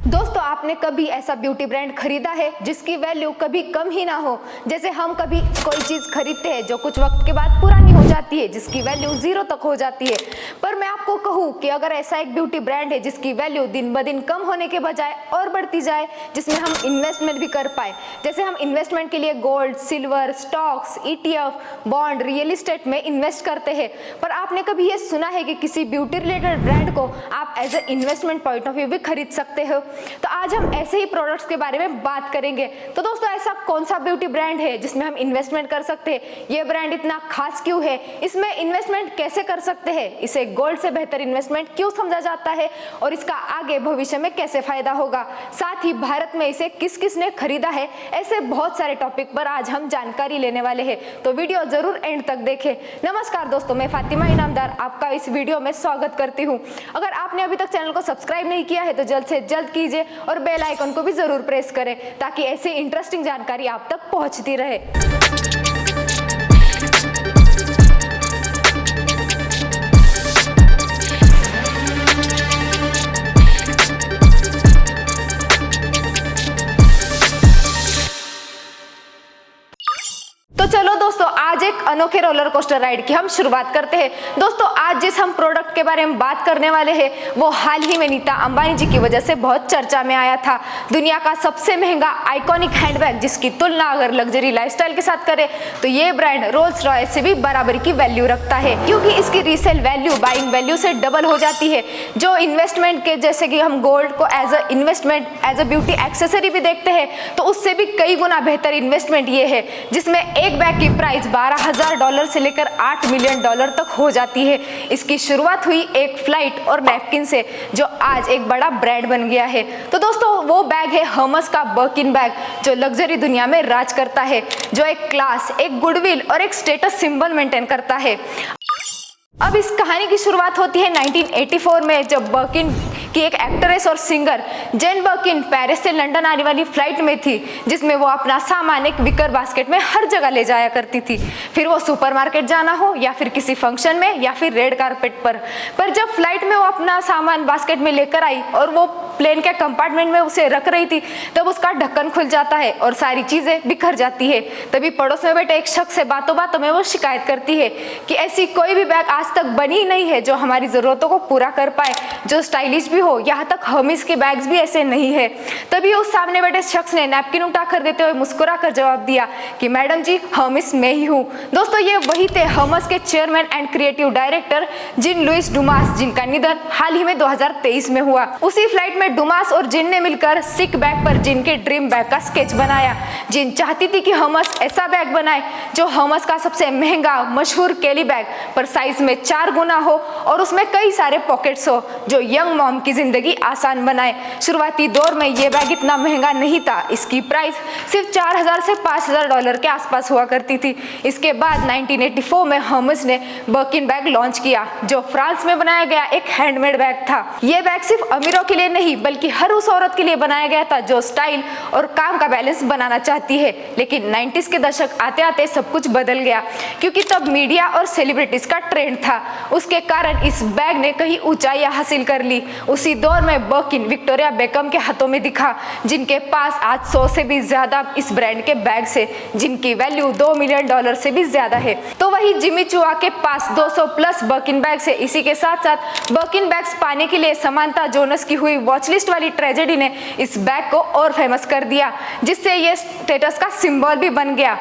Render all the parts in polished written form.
दोस्तों, आपने कभी ऐसा ब्यूटी ब्रांड खरीदा है जिसकी वैल्यू कभी कम ही ना हो? जैसे हम कभी कोई चीज खरीदते हैं जो कुछ वक्त के बाद पुरानी हो जाती है, जिसकी वैल्यू 0 तक हो जाती है। पर मैं आपको कहूँ कि अगर ऐसा एक ब्यूटी ब्रांड है जिसकी वैल्यू दिन ब दिन कम होने के बजाय और बढ़ती जाए, जिसमें हम इन्वेस्टमेंट भी कर पाए, जैसे हम इन्वेस्टमेंट के लिए gold, silver, stocks, ETF, bond, real estate में इन्वेस्ट करते हैं। पर आपने कभी ये सुना है कि किसी ब्यूटी रिलेटेड ब्रांड को आप as a investment point of view भी खरीद सकते हो? तो आज हम ऐसे ही प्रोडक्ट्स के बारे में बात करेंगे। तो दोस्तों, ऐसा कौन सा ब्यूटी ब्रांड है जिसमें हम इन्वेस्टमेंट कर सकते हैं? ये ब्रांड इतना खास क्यों है? इसमें इन्वेस्टमेंट कैसे कर सकते हैं? इसे गोल्ड से बेहतर इन्वेस्टमेंट क्यों समझा जाता है और इसका आगे भविष्य में कैसे फायदा होगा? साथ ही भारत में इसे किस किस ने खरीदा है? ऐसे बहुत सारे टॉपिक पर आज हम जानकारी लेने वाले हैं, तो वीडियो जरूर एंड तक देखें। नमस्कार दोस्तों, मैं फातिमा इनामदार आपका इस वीडियो में स्वागत करती हूँ। अगर आपने अभी तक चैनल को सब्सक्राइब नहीं किया है तो जल्द से जल्द कीजिए और बेल आइकन को भी जरूर प्रेस करें ताकि ऐसी इंटरेस्टिंग जानकारी आप तक पहुंचती रहे। तो चलो दोस्तों, आज एक अनोखे रोलर कोस्टर राइड की हम शुरुआत करते हैं। दोस्तों, आज जिस हम प्रोडक्ट के बारे में बात करने वाले हैं वो हाल ही में नीता अंबानी जी की वजह से बहुत चर्चा में आया था। दुनिया का सबसे महंगा आइकॉनिक हैंडबैग, जिसकी तुलना अगर लग्जरी लाइफस्टाइल के साथ करें तो ये ब्रांड रोल्स रॉयस से भी बराबरी की वैल्यू रखता है, क्योंकि इसकी रीसेल वैल्यू बाइंग वैल्यू से डबल हो जाती है। जो इन्वेस्टमेंट के जैसे कि हम गोल्ड को as a investment, as a beauty accessory भी देखते हैं, तो उससे भी कई गुना बेहतर इन्वेस्टमेंट ये है, जिसमें एक बैग की प्राइस $12,000 से लेकर $8 मिलियन तक हो जाती है। इसकी शुरुआत हुई एक फ्लाइट और नैपकिन से, जो आज एक बड़ा ब्रांड बन गया है। तो दोस्तों, वो बैग है हर्मेस का बर्किन बैग, जो लग्जरी दुनिया में राज करता है, जो एक क्लास, एक गुडविल और एक स्टेटस सिंबल मेंटेन करता है। अब इस कहानी की शुरुआत होती है 1984 में, जब बर्किन की एक एक्ट्रेस और सिंगर जेन बर्किन पेरिस से लंदन आने वाली फ्लाइट में थी, जिसमें वो अपना सामान एक विकर बास्केट में हर जगह ले जाया करती थी, फिर वो सुपरमार्केट जाना हो या फिर किसी फंक्शन में या फिर रेड कारपेट पर जब फ्लाइट में वो अपना सामान बास्केट में लेकर आई और वो प्लेन के कंपार्टमेंट में उसे रख रही थी, तब उसका ढक्कन खुल जाता है और सारी चीजें बिखर जाती है। तभी पड़ोस में बैठे एक शख्स से बातों बातों में वो शिकायत करती है कि ऐसी कोई भी बैग आज तक बनी ही नहीं है जो हमारी जरूरतों को पूरा कर पाए, जो स्टाइलिश भी हो। यहाँ तक हर्मेस के बैग्स भी ऐसे नहीं है। तभी उस सामने बैठे शख्स ने नैपकिन उठा कर देते हुए मुस्कुरा कर जवाब दिया कि मैडम जी, हर्मेस मैं ही हूँ। दोस्तों, ये वही थे हर्मेस के chairman and creative director Jean Louis Dumas, जिनका निधन हाल ही में 2023 में हुआ। उसी फ्लाइट में डुमास और जिन ने मिलकर सिक बैग पर जिन के ड्रीम बैग का स्केच बनाया। जिन चाहती थी कि हर्मेस ऐसा बैग बनाए जो हर्मेस का सबसे महंगा मशहूर केली बैग पर साइज में 4 गुना हो और उसमें कई सारे पॉकेट्स हो, जो यंग मॉम की जिंदगी आसान बनाए। शुरुआती दौर में ये बैग इतना महंगा नहीं था, इसकी प्राइस सिर्फ $4,000 से $5,000 के आसपास हुआ करती थी। इसके बाद 1984 में हर्मेस ने बर्किन बैग लॉन्च किया, जो फ्रांस में बनाया गया एक हैंडमेड बैग था। ये बैग सिर्फ अमीरों के लिए नहीं बल्कि हर उस औरत के लिए बनाया गया था जो स्टाइल और काम का बैलेंस बनाना चाहती है। लेकिन 90s के दशक आते आते सब कुछ बदल गया, क्योंकि तब मीडिया और सेलिब्रिटीज का ट्रेंड था। उसके कारण इस बैग ने कई ऊंचाइयां हासिल कर ली। उसी दौर में बर्किन विक्टोरिया बेकम के हाथों में दिखा, जिनके पास आज 100 से भी ज्यादा इस ब्रांड के बैग से, जिनकी वैल्यू $2 मिलियन से भी ज्यादा है। तो वही जिमी चुआ के पास 200 प्लस बर्किन बैग है। इसी के साथ साथ बर्किन बैग्स पाने के लिए समांथा जोनस की हुई वॉचलिस्ट वाली ट्रेजेडी ने इस बैग को और फेमस कर दिया, जिससे ये स्टेटस का सिंबल भी बन गया।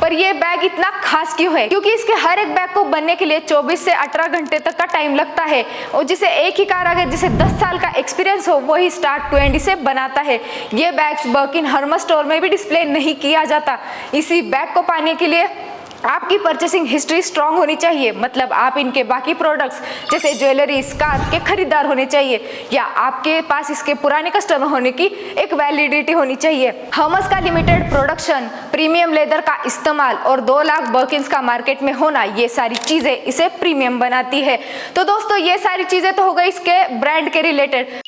पर ये बैग इतना खास क्यों है? क्योंकि इसके हर एक बैग को बनने के लिए 24 से 18 घंटे तक का टाइम लगता है, और जिसे एक ही कारीगर जिसे 10 साल का एक्सपीरियंस हो वही स्टार्ट टू एंड से बनाता है। ये बैग्स बर्किन हर्मेस स्टोर में भी डिस्प्ले नहीं किया जाता। इसी बैग को पाने के लिए आपकी परचेसिंग हिस्ट्री स्ट्रांग होनी चाहिए, मतलब आप इनके बाकी प्रोडक्ट्स जैसे ज्वेलरी, स्कार्फ के खरीदार होने चाहिए, या आपके पास इसके पुराने कस्टमर होने की एक वैलिडिटी होनी चाहिए। हर्मेस का लिमिटेड प्रोडक्शन, प्रीमियम लेदर का इस्तेमाल और 2 लाख बर्किन्स का मार्केट में होना, ये सारी चीजें इसे प्रीमियम बनाती है। तो दोस्तों, ये सारी चीजें तो हो गई इसके ब्रांड के रिलेटेड।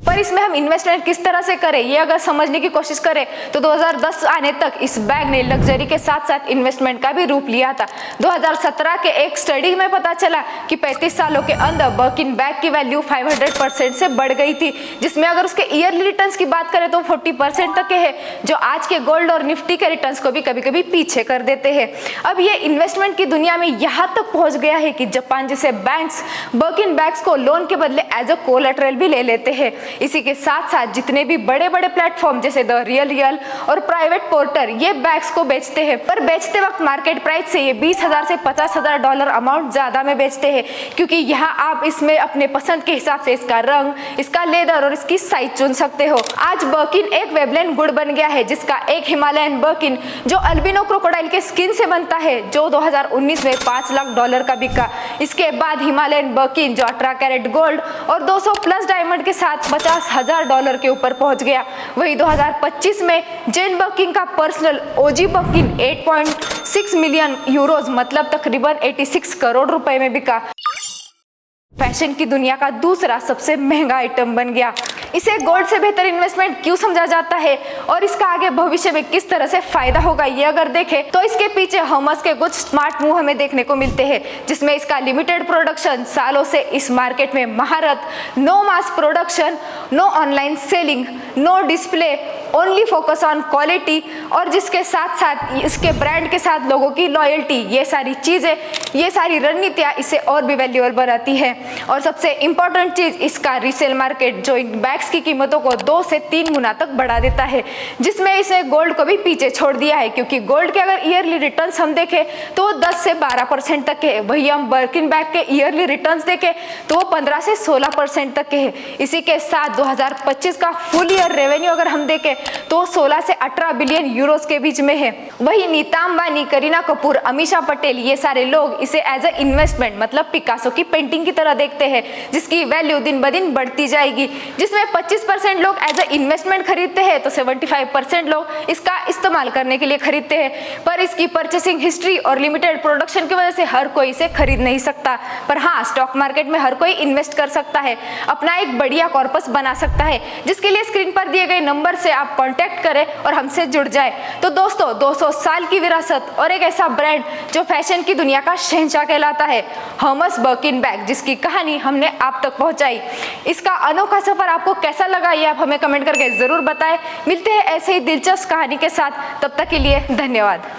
पर इसमें हम इन्वेस्टमेंट किस तरह से करें, ये अगर समझने की कोशिश करें तो 2010 आने तक इस बैग ने लग्जरी के साथ साथ इन्वेस्टमेंट का भी रूप लिया था। 2017 के एक स्टडी में पता चला कि 35 सालों के अंदर बर्किन बैग की वैल्यू 500% से बढ़ गई थी, जिसमें अगर उसके ईयरली रिटर्न्स की बात करें तो 40% तक के है, जो आज के गोल्ड और निफ्टी के रिटर्न्स को भी कभी कभी पीछे कर देते हैं। अब ये इन्वेस्टमेंट की दुनिया में यहाँ तक पहुंच गया है कि जापान जैसे बैंक्स बर्किन बैग्स को लोन के बदले एज अ कोलेटरल भी ले लेते हैं। इसी के साथ साथ जितने भी बड़े बड़े प्लेटफॉर्म जैसे द रियल और प्राइवेट पोर्टर ये बैग्स को बेचते हैं, पर बेचते वक्त मार्केट प्राइस से ये $20,000 से $50,000 अमाउंट ज्यादा में बेचते हैं, क्योंकि यहाँ आप इसमें अपने पसंद के हिसाब से इसका रंग, इसका लेदर और इसकी साइज चुन सकते हो। आज बर्किन एक वेबलेन गुड बन गया है, जिसका एक हिमालयन बर्किन जो अल्बिनो क्रोकोडाइल के स्किन से बनता है, जो 2019 में $5 लाख का बिका। इसके बाद हिमालयन बर्किन जो 18 कैरेट गोल्ड और 200+ डायमंड के साथ $50,000 के ऊपर पहुंच गया। वही 2025 में जेन बर्किन का पर्सनल ओजी बर्किन 8.6 मिलियन यूरोज मतलब तकरीबन 86 करोड़ रुपए में बिका। फैशन की दुनिया का दूसरा सबसे महंगा आइटम बन गया। इसे गोल्ड से बेहतर इन्वेस्टमेंट क्यों समझा जाता है और इसका आगे भविष्य में किस तरह से फायदा होगा, ये अगर देखें तो इसके पीछे हर्मेस के कुछ स्मार्ट मूव हमें देखने को मिलते हैं, जिसमें इसका लिमिटेड प्रोडक्शन, सालों से इस मार्केट में महारत, no mass production, no online selling, no display, only focus on quality, और जिसके साथ साथ इसके ब्रांड के साथ लोगों की लॉयल्टी, ये सारी चीजें, ये सारी रणनीतियां इसे और भी वैल्यूएबल बनाती है। और सबसे इंपॉर्टेंट चीज, इसका रीसेल मार्केट जो इन बैग्स की कीमतों को 2 से 3 गुना तक बढ़ा देता है, जिसमें इसे गोल्ड को भी पीछे छोड़ दिया है, क्योंकि गोल्ड के अगर ईयरली रिटर्न्स हम देखें तो 10 से 12% तक के है। वही हम बर्किन बैग के ईयरली रिटर्न्स देखें तो वो 15 से 16% तक के है। इसी के साथ 2025 का फुल ईयर रेवेन्यू अगर हम देखें तो 16 से 18 बिलियन यूरोस के बीच में है। वही नीता अंबानी, करीना कपूर, अमीषा पटेल, ये सारे लोग इसे एज ए इन्वेस्टमेंट मतलब पिकासो की पेंटिंग की तरह देखते हैं, जिसकी वैल्यू दिन ब दिन बढ़ती जाएगी, जिसमें 25% लोग एज ए इन्वेस्टमेंट खरीदते हैं तो 75% लोग इसका इस्तेमाल करने के लिए खरीदते हैं। पर इसकी परचेसिंग हिस्ट्री और लिमिटेड प्रोडक्शन की वजह से हर कोई इसे खरीद नहीं सकता। पर हाँ, स्टॉक मार्केट में हर कोई इन्वेस्ट कर सकता है, अपना एक बढ़िया कॉर्पस बना सकता है, जिसके लिए स्क्रीन पर दिए गए नंबर से आप कांटेक्ट करें और हमसे जुड़ जाए। तो दोस्तों, 200 साल की विरासत और एक ऐसा ब्रांड जो फैशन की दुनिया का शहंशाह कहलाता है, हर्मेस बर्किन बैग, जिसकी कहानी हमने आप तक पहुंचाई। इसका अनोखा सफर आपको कैसा लगा ये आप हमें कमेंट करके जरूर बताएं। मिलते हैं ऐसे ही दिलचस्प कहानी के साथ, तब तक के लिए धन्यवाद।